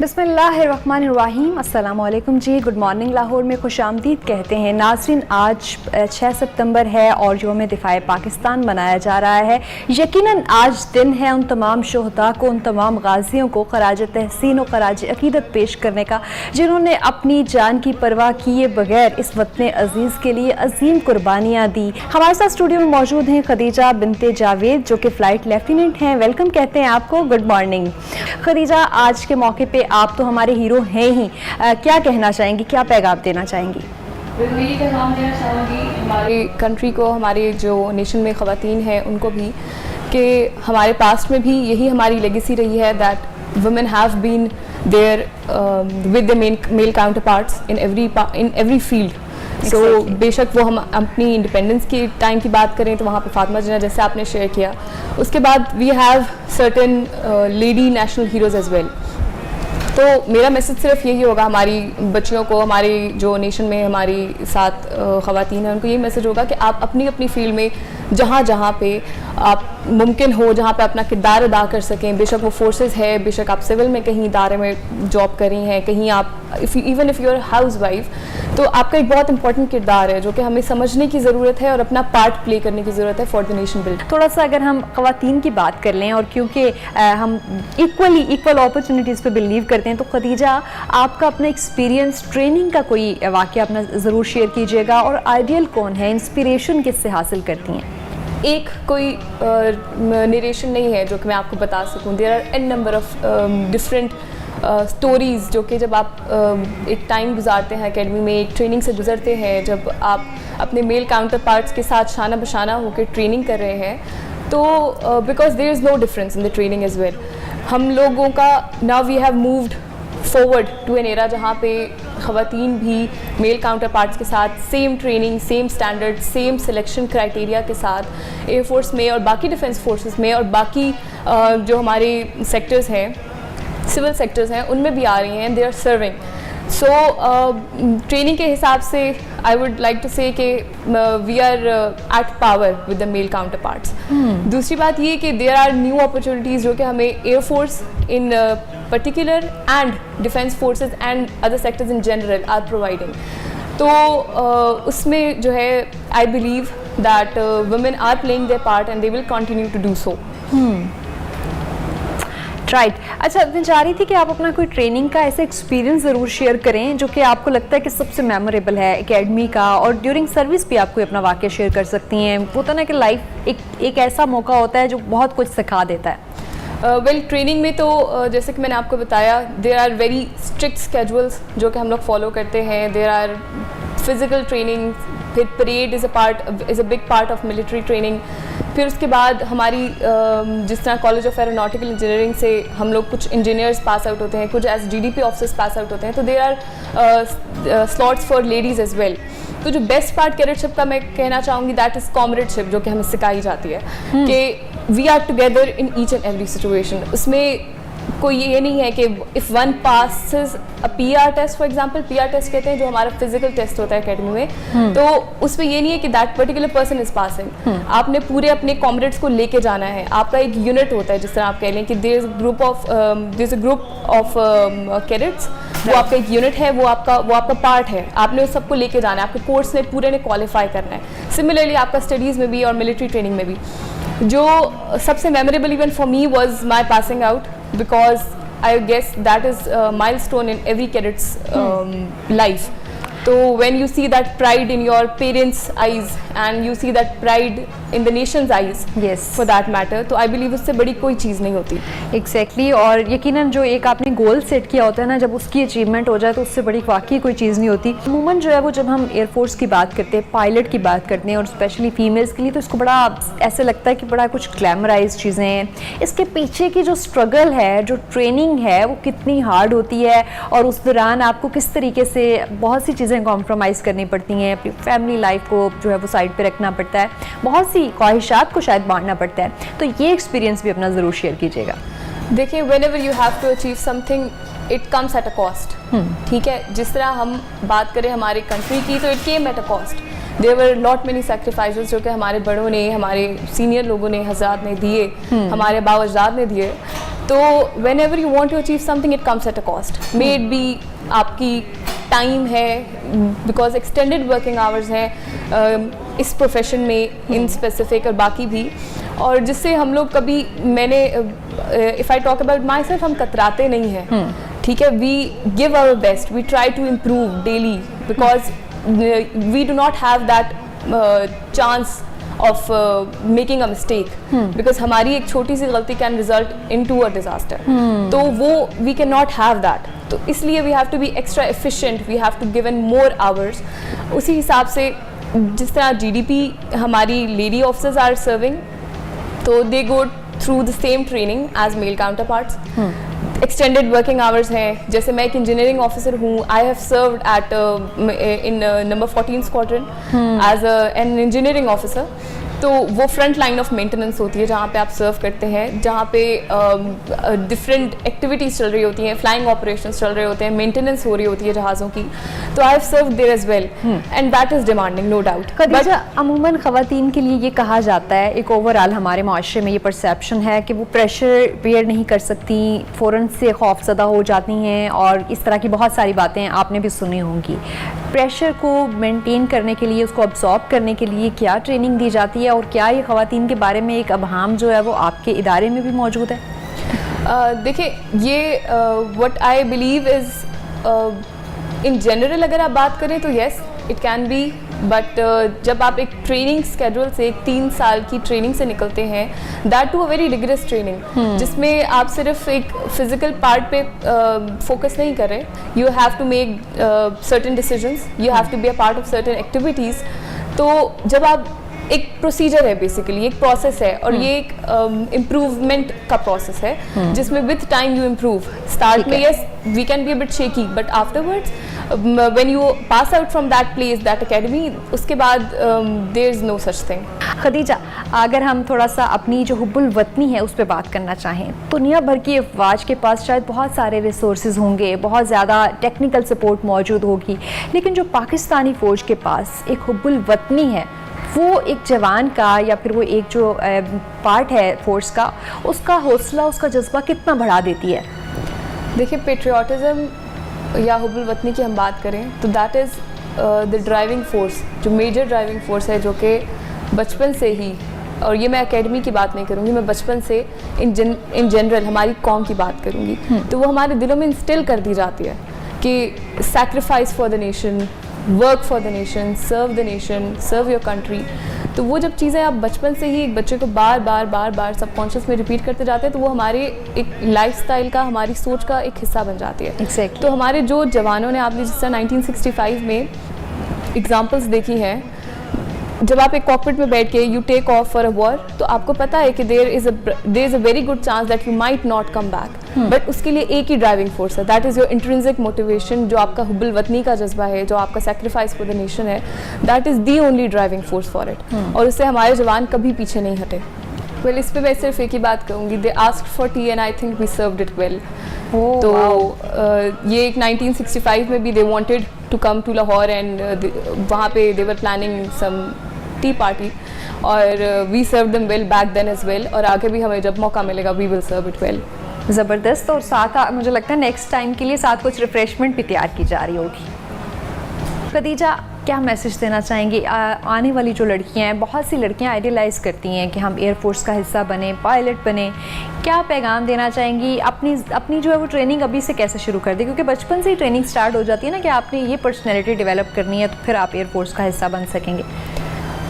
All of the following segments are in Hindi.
बिस्मिल्लाहिर्रहमानिर्रहीम, अस्सलाम वालेकुम जी। गुड मॉर्निंग लाहौर में खुशामदीद कहते हैं। नाज़रीन, आज 6 सितंबर है और यौम दिफ़ाए पाकिस्तान मनाया जा रहा है। यकीनन आज दिन है उन तमाम शोहदा को, उन तमाम गाजियों को खराज तहसीन और खराज अकीदत पेश करने का, जिन्होंने अपनी जान की परवाह किए बगैर इस वतन अजीज़ के लिए अजीम कुर्बानियाँ दी। हमारे साथ स्टूडियो में मौजूद हैं खदीजा बिनते जावेद, जो कि फ़्लाइट लेफ्टिनेंट हैं। वेलकम कहते हैं आपको। गुड मॉर्निंग खदीजा, आज के मौके पे आप तो हमारे हीरो हैं ही, क्या कहना चाहेंगी, क्या पैगाम देना चाहेंगी? यही पैगाम देना चाहूँगी हमारी कंट्री को, हमारे जो नेशन में ख़वातीन हैं उनको भी, कि हमारे पास्ट में भी यही हमारी लेगेसी रही है that women have been there with the male counterparts in every field. So बेशक वो हम अपनी इंडिपेंडेंस के टाइम की बात करें तो वहाँ पे फातिमा जिन्ना जैसे आपने शेयर किया, उसके बाद we have certain lady national heroes as well. तो मेरा मैसेज सिर्फ यही होगा हमारी बच्चियों को, हमारी जो नेशन में हमारी साथ ख़वातीन हैं उनको यही मैसेज होगा कि आप अपनी अपनी फील्ड में जहाँ जहाँ पे आप मुमकिन हो, जहाँ पे अपना किरदार अदा कर सकें, बेशक वो फोर्सेस है, बेशक आप सिविल में कहीं इदारे में जॉब कर रही हैं, कहीं आप even if you are housewife, तो आपका एक बहुत इंपॉर्टेंट किरदार है जो कि हमें समझने की ज़रूरत है और अपना पार्ट प्ले करने की ज़रूरत है फॉर द नेशन बिल्ड। थोड़ा सा अगर हम ख़वातीन की बात कर लें, और क्योंकि हम इक्वल अपॉर्चुनिटीज़ पे बिलीव करते हैं, तो खदीजा आपका अपना एक्सपीरियंस ट्रेनिंग का कोई वाक़या अपना ज़रूर शेयर कीजिएगा, और आइडियल कौन है, इंस्पिरेशन किससे हासिल करती हैं? एक कोई नरेशन नहीं है जो कि मैं आपको बता सकूं। There are an number of different stories जो कि जब आप एक टाइम गुजारते हैं एकेडमी में, एक ट्रेनिंग से गुजरते हैं, जब आप अपने मेल काउंटर पार्ट्स के साथ शाना बशाना होकर ट्रेनिंग कर रहे हैं, तो because there is no difference in the training as well. हम लोगों का now we have moved forward to an era जहाँ पे ख़वातीन भी मेल काउंटर पार्ट्स के साथ same training, same standard, same selection criteria के साथ एयरफोर्स में और बाकी डिफेंस फोर्सेस में और बाकी जो हमारे सेक्टर्स हैं, सिविल सेक्टर्स हैं, उनमें भी आ रही हैं। They are serving. So training के हिसाब से I would like to say कि we are at power with the male counterparts. दूसरी बात ये कि देयर आर न्यू अपॉर्चुनिटीज़ जो कि हमें air force in particular and defence forces and other sectors in general are providing. तो उसमें जो है I believe that women are playing their part and they will continue to do so. Right. अच्छा, मैं चाह रही थी कि आप अपना कोई ट्रेनिंग का ऐसा एक्सपीरियंस ज़रूर शेयर करें जो कि आपको लगता है कि सबसे मेमोरेबल है एकेडमी का, और ड्यूरिंग सर्विस भी आप कोई अपना वाक़या शेयर कर सकती हैं। वो तो ना कि लाइफ एक ऐसा मौका होता है जो बहुत कुछ सिखा देता है। वेल, ट्रेनिंग में तो जैसे कि मैंने आपको बताया, there are very strict schedules जो कि हम लोग फॉलो करते हैं। देयर आर फिज़िकल ट्रेनिंग, फिर parade is a big part of military training. फिर उसके बाद हमारी जिस तरह कॉलेज ऑफ एरोनॉटिकल इंजीनियरिंग से हम लोग कुछ इंजीनियर्स पास आउट होते हैं, कुछ as DDP officers pass out होते हैं, तो there are slots for ladies as well. तो जो बेस्ट पार्ट कैडेटशिप का मैं कहना चाहूँगी दैट इज़ कॉमरेडशिप, जो कि हमें सिखाई जाती है कि we are together in each and every situation. उसमें कोई ये नहीं है कि if one passes a PR test, for example PR test कहते हैं जो हमारा फिजिकल टेस्ट होता है एकेडमी में, तो उसमें ये नहीं है कि that particular person is passing. आपने पूरे अपने कॉमरेड्स को लेके जाना है। आपका एक यूनिट होता है, जिस तरह आप कह लें कि there is a group of cadets, वो आपका एक यूनिट है, वो आपका पार्ट है। आपने उस सबको लेके जाना है, आपके कोर्स में पूरे ने क्वालिफाई करना है। सिमिलरली आपका स्टडीज़ में भी और मिलिट्री ट्रेनिंग में भी। जो सबसे memorable event for me was my passing out, because I guess that is a milestone in every cadet's life. So when you see that pride in your parents' eyes and you see that pride in the nation's eyes, yes, for that matter, तो I believe उससे बड़ी कोई चीज़ नहीं होती। Exactly, और यकीनन जो एक आपने गोल सेट किया होता है ना, जब उसकी अचीवमेंट हो जाए तो उससे बड़ी वाकई कोई चीज़ नहीं होती। अमूमन जो है वो जब हम एयरफोर्स की बात करते हैं, पायलट की बात करते हैं, और स्पेशली फीमेल्स के लिए, तो इसको बड़ा ऐसे लगता है कि बड़ा कुछ ग्लैमराइज चीज़ें हैं। इसके पीछे की जो स्ट्रगल है, जो ट्रेनिंग है, वो कितनी हार्ड होती है, और उस दौरान आपको किस तरीके से बहुत सी चीज़ें कॉम्प्रोमाइज़ करनी पड़ती हैं, अपनी फैमिली लाइफ को जो है वो साइड पे रखना पड़ता है, बहुत सी ख्वाहिशात को शायद बांटना पड़ता है। तो ये एक्सपीरियंस भी अपना ज़रूर शेयर कीजिएगा। देखिए, whenever you have to achieve something it comes at a cost. ठीक है, जिस तरह हम बात करें हमारे कंट्री की, तो it came at a cost. There were lot many sacrifices जो कि हमारे बड़ों ने, हमारे सीनियर लोगों ने, हज़रात ने दिए, हमारे बाव अजदाद ने दिए। तो whenever you want to achieve something it comes at a cost, may it be आपकी टाइम है, बिकॉज एक्सटेंडेड वर्किंग आवर्स हैं इस प्रोफेशन में इन स्पेसिफिक और बाकी भी, और जिससे हम लोग कभी मैंने if I talk about myself, हम कतराते नहीं हैं, ठीक है, we give our best, we try to improve daily, because we do not have that chance of making a mistake, because हमारी एक छोटी सी गलती can result into a disaster, तो वो we cannot have that, तो इसलिए we have to be extra efficient, we have to give in more hours। उसी हिसाब से जिस तरह GDP हमारी lady officers are serving, तो they go through the same training as male counterparts। Extended working hours हैं, जैसे मैं एक इंजीनियरिंग ऑफिसर हूँ, I have served at in number 14 squadron as an engineering officer, तो वो फ्रंट लाइन ऑफ मेंटेनेंस होती है जहाँ पे आप सर्व करते हैं, जहाँ पे डिफरेंट एक्टिविटीज़ चल रही होती हैं, फ्लाइंग ऑपरेशंस चल रहे होते हैं, मेंटेनेंस हो रही होती है जहाज़ों की, तो I have served there as well, and that is demanding, no doubt. Khadija, अमूमन ख़वातीन के लिए ये कहा जाता है, एक ओवरऑल हमारे माशरे में ये परसेप्शन है कि वो प्रेशर बेयर नहीं कर सकती, फ़ौरन से खौफज़दा हो जाती हैं, और इस तरह की बहुत सारी बातें आपने भी सुनी होंगी। प्रेशर को मेंटेन करने के लिए, उसको अब्सॉर्ब करने के लिए क्या ट्रेनिंग दी जाती है, और क्या ये ख़वातीन के बारे में एक अबहाम जो है वो आपके इदारे में भी मौजूद है? देखिए, ये what I believe is in general अगर आप बात करें तो yes it can be, but जब आप एक ट्रेनिंग स्केड्यूल से, एक 3 साल की ट्रेनिंग से निकलते हैं, that to a very rigorous training, जिसमें आप सिर्फ एक फिजिकल पार्ट पे फोकस नहीं कर रहे, you have to make certain decisions, you have to be a part of certain activities. तो जब आप एक प्रोसीजर है, बेसिकली एक प्रोसेस है, और ये एक इम्प्रूवमेंट का प्रोसेस है जिसमें with time you improve. Start में yes we can be a bit shaky, but afterwards when you pass out from that place, that academy, उसके बाद there is no such thing. Khadija, अगर हम थोड़ा सा अपनी जो हुब्बुल वतनी है उस पर बात करना चाहें, दुनिया भर की अफवाज के पास शायद बहुत सारे रिसोर्सेज होंगे, बहुत ज़्यादा टेक्निकल सपोर्ट मौजूद होगी, लेकिन जो पाकिस्तानी फ़ौज के पास एक हुब्बुल वतनी है, वो एक जवान का या फिर वो एक जो पार्ट है फोर्स का, उसका हौसला, उसका जज्बा कितना बढ़ा देती है? देखिए, पेट्रियाटिज़म या हुब्बुल वतनी की हम बात करें तो that is the driving force, जो मेजर ड्राइविंग फोर्स है, जो कि बचपन से ही, और ये मैं एकेडमी की बात नहीं करूँगी, मैं बचपन से इन जनरल हमारी कौम की बात करूँगी, तो वो हमारे दिलों में इंस्टिल कर दी जाती है कि sacrifice for the nation, work for the nation, serve the nation, serve your country. तो वो जब चीज़ें आप बचपन से ही एक बच्चे को बार बार सबकॉन्शियस में रिपीट करते जाते हैं, तो वो हमारे एक लाइफस्टाइल का, हमारी सोच का एक हिस्सा बन जाती है। Exactly. तो हमारे जो जवानों ने, आपने जिस तरह 1965 में एग्जाम्पल्स देखी हैं, जब आप एक कॉकपिट में बैठ के you take off for a war, तो आपको पता है कि there is a very good chance that you might not come back, but उसके लिए एक ही ड्राइविंग फोर्स है, that is your intrinsic motivation, जो आपका हुब्बुल वतनी का जज्बा है, जो आपका सेक्रीफाइस फॉर द नेशन है, that is the only driving force for it, और उससे हमारे जवान कभी पीछे नहीं हटे। वेल, इस पर मैं सिर्फ एक ही बात कहूँगी, they asked for tea and I think we served it well. तो ये एक 1965 में भी they wanted to come to Lahore, and वहाँ पे they were planning some tea party, और we serve them well back then as well, और आगे भी हमें जब मौका मिलेगा we will serve it well. ज़बरदस्त। और साथ मुझे लगता है नेक्स्ट टाइम के लिए साथ कुछ रिफ्रेशमेंट भी तैयार की जा रही होगी। खदीजा, क्या मैसेज देना चाहेंगी आने वाली जो लड़कियां हैं, बहुत सी लड़कियां आइडियलाइज़ करती हैं कि हम एयरफोर्स का हिस्सा बने, पायलट बने, क्या पैगाम देना चाहेंगी? अपनी जो है वो ट्रेनिंग अभी से कैसे शुरू कर दें, क्योंकि बचपन से ही ट्रेनिंग स्टार्ट हो जाती है ना कि आपने ये पर्सनैलिटी डेवलप करनी है, तो फिर आप एयरफोर्स का हिस्सा बन सकेंगे।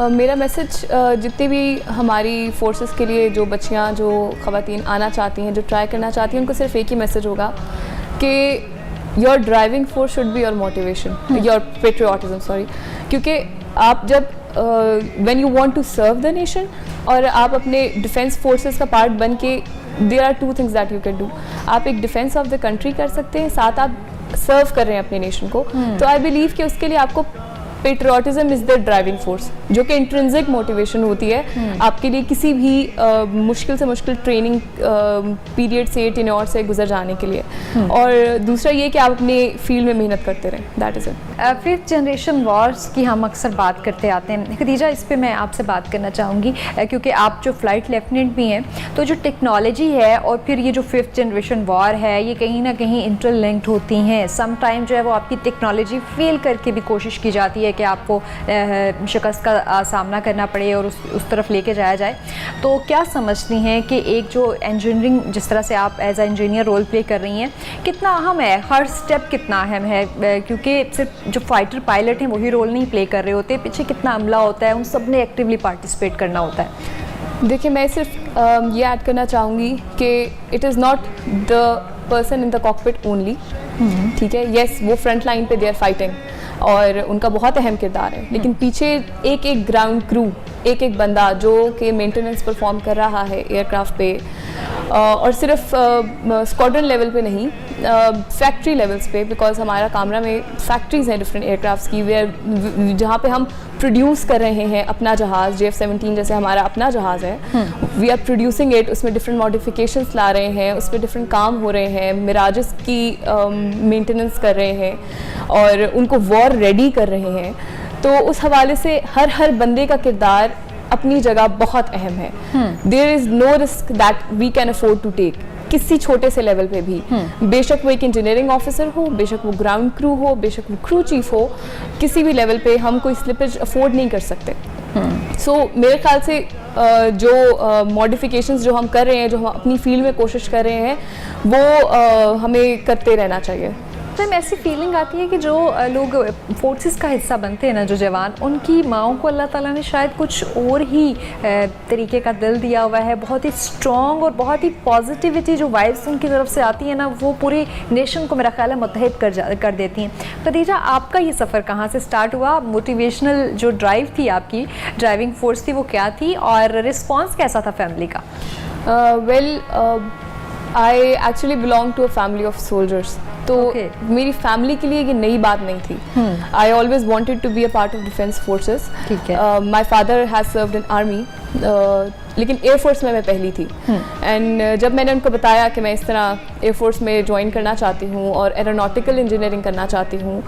मेरा मैसेज जितनी भी हमारी फोर्सेस के लिए जो बच्चियां, जो ख़वातीन आना चाहती हैं, जो ट्राई करना चाहती हैं, उनको सिर्फ एक ही मैसेज होगा कि your driving force should be your motivation, your patriotism, sorry, क्योंकि आप जब when you want to serve the nation, और आप अपने डिफेंस फोर्सेस का पार्ट बन के, there are 2 things that you can do. आप एक डिफेंस ऑफ द कंट्री कर सकते हैं, साथ आप सर्व कर रहे हैं अपने नेशन को, तो आई बिलीव कि उसके लिए आपको patriotism is the driving force, जो कि इंट्रिंसिक मोटिवेशन होती है आपके लिए किसी भी मुश्किल से मुश्किल ट्रेनिंग पीरियड से टेन्योर से गुजर जाने के लिए। और दूसरा ये कि आप अपने फील्ड में मेहनत करते रहें, that is it. Fifth generation Wars की हम अक्सर बात करते आते हैं। खदीजा, इस पे मैं आपसे बात करना चाहूँगी क्योंकि आप जो फ़्लाइट लेफ्टिनेंट भी हैं, तो जो टेक्नोलॉजी है और फिर ये जो फिफ्थ जनरेशन वॉर है, ये कहीं ना कहीं इंटरलिंक्ड होती हैं। सम टाइम जो है वो आपकी टेक्नोलॉजी फेल करके भी कोशिश की जाती है कि आपको शिकस्त का सामना करना पड़े और उस तरफ लेके जाया जाए। तो क्या समझती हैं कि एक जो इंजीनियरिंग, जिस तरह से आप as a engineer role play कर रही हैं, कितना अहम है, हर स्टेप कितना अहम है? क्योंकि सिर्फ जो फाइटर पायलट हैं वही रोल नहीं प्ले कर रहे होते, पीछे कितना अमला होता है, उन सब ने एक्टिवली पार्टिसिपेट करना होता है। देखिए, मैं सिर्फ ये ऐड करना चाहूँगी कि it is not the person in the cockpit only, ठीक है। येस, वो फ्रंट लाइन पे दे आर फाइटिंग और उनका बहुत अहम किरदार है, लेकिन पीछे एक एक ग्राउंड क्रू, एक एक बंदा जो कि मेंटेनेंस परफॉर्म कर रहा है एयरक्राफ्ट पे, और सिर्फ स्क्वाड्रन लेवल पे नहीं, फैक्ट्री लेवल्स पे, बिकॉज हमारा कामरा में फैक्ट्रीज़ हैं डिफरेंट एयरक्राफ्ट्स की, वे जहाँ पे हम प्रोड्यूस कर रहे हैं अपना जहाज़। JF-17 जैसे हमारा अपना जहाज़ है, वी आर प्रोड्यूसिंग इट, उसमें डिफरेंट मॉडिफिकेशंस ला रहे हैं, उस पर डिफरेंट काम हो रहे हैं, मिराजेस की मेंटेनेंस कर रहे हैं और उनको वॉर रेडी कर रहे हैं। तो उस हवाले से हर बंदे का किरदार अपनी जगह बहुत अहम है। There is no risk that we can afford to take, किसी छोटे से लेवल पे भी, बेशक वो एक इंजीनियरिंग ऑफिसर हो, बेशक वो ग्राउंड क्रू हो, बेशक वो क्रू चीफ हो, किसी भी लेवल पे हम कोई स्लिपेज अफोर्ड नहीं कर सकते। सो मेरे ख्याल से जो मॉडिफिकेशंस जो हम कर रहे हैं, जो हम अपनी फील्ड में कोशिश कर रहे हैं, वो हमें करते रहना चाहिए। तो ऐसी फीलिंग आती है कि जो लोग फोर्सेस का हिस्सा बनते हैं ना, जो जवान, उनकी माओं को अल्लाह ताला ने शायद कुछ और ही तरीके का दिल दिया हुआ है, बहुत ही स्ट्रॉन्ग और बहुत ही पॉजिटिविटी जो वाइब्स उनकी तरफ से आती है ना, वो पूरी नेशन को मेरा ख्याल है मुत्तहिद कर देती हैं। खदीजा, आपका ये सफ़र कहाँ से स्टार्ट हुआ? मोटिवेशनल जो ड्राइव थी, आपकी ड्राइविंग फोर्स थी, वो क्या थी और रिस्पॉन्स कैसा था फैमिली का? I actually belong to a family of soldiers. तो मेरी फैमिली के लिए ये नई बात नहीं थी। I always wanted to be a part of defense forces. My father has served in army, लेकिन एयरफोर्स में मैं पहली थी। एंड जब मैंने उनको बताया कि मैं इस तरह एयरफोर्स में ज्वाइन करना चाहती हूँ और एरोनॉटिकल इंजीनियरिंग करना चाहती हूँ,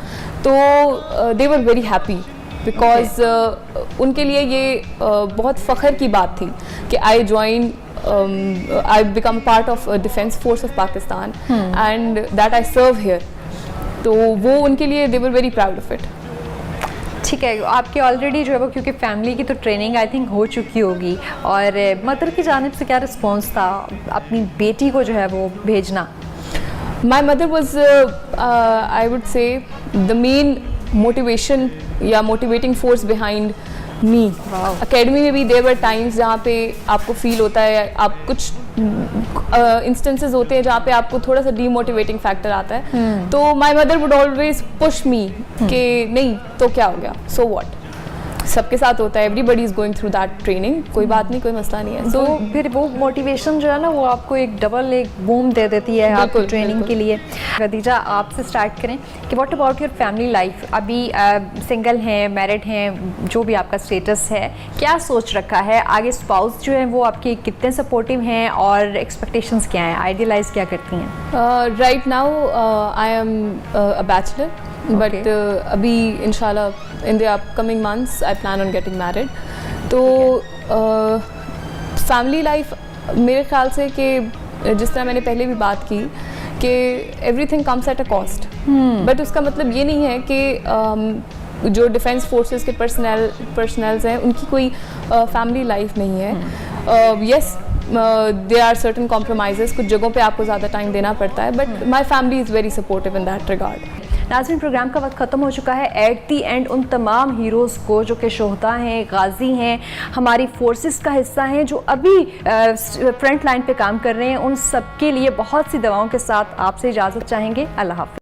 तो दे वर वेरी हैप्पी, बिकॉज उनके लिए ये बहुत फ़ख्र की बात थी कि I become part of a defense force of Pakistan and that I serve here. तो वो उनके लिए they were very proud of it. ठीक है, आपके ऑलरेडी जो है वो, क्योंकि फैमिली की तो ट्रेनिंग आई थिंक हो चुकी होगी, और मदर की जानिब से क्या रिस्पॉन्स था अपनी बेटी को जो है वो भेजना? My mother was I would say the main motivation या motivating force behind मी। अकेडमी में भी देयर वर टाइम्स जहाँ पे आपको फील होता है, आप कुछ इंस्टेंसेस होते हैं जहाँ पे आपको थोड़ा सा डीमोटिवेटिंग फैक्टर आता है, तो my mother would always push me कि नहीं तो क्या हो गया, सो व्हाट, सबके साथ होता है, everybody is going through that training, कोई बात नहीं, कोई मसला नहीं है। तो फिर वो मोटिवेशन जो है ना, वो आपको एक डबल एक बूम दे देती है आपको ट्रेनिंग के लिए। खदीजा, आपसे स्टार्ट करें कि what about your family life? अभी सिंगल हैं, मैरिड हैं, जो भी आपका स्टेटस है, क्या सोच रखा है आगे? स्पाउस जो है वो आपके कितने सपोर्टिव हैं और एक्सपेक्टेशंस क्या हैं, आइडियलाइज क्या करती हैं? Right now I am a bachelor, but अभी इंशाल्लाह in the upcoming months I plan on getting married. तो फैमिली लाइफ मेरे ख्याल से कि जिस तरह मैंने पहले भी बात की कि everything comes at a cost, but उसका मतलब ये नहीं है कि जो डिफेंस फोर्सेस के पर्सनल्स हैं उनकी कोई फैमिली लाइफ नहीं है। Yes, there are certain compromises, कुछ जगहों पे आपको ज़्यादा टाइम देना पड़ता है, but my family is very supportive in that regard. नाज़रीन, प्रोग्राम का वक्त ख़त्म हो चुका है। एट दी एंड उन तमाम हीरोज़ को जो कि शोहदा हैं, गाजी हैं, हमारी फोर्सेस का हिस्सा हैं, जो अभी फ्रंट लाइन पे काम कर रहे हैं, उन सब के लिए बहुत सी दवाओं के साथ आपसे इजाज़त चाहेंगे। अल्लाह हाफ़िज़।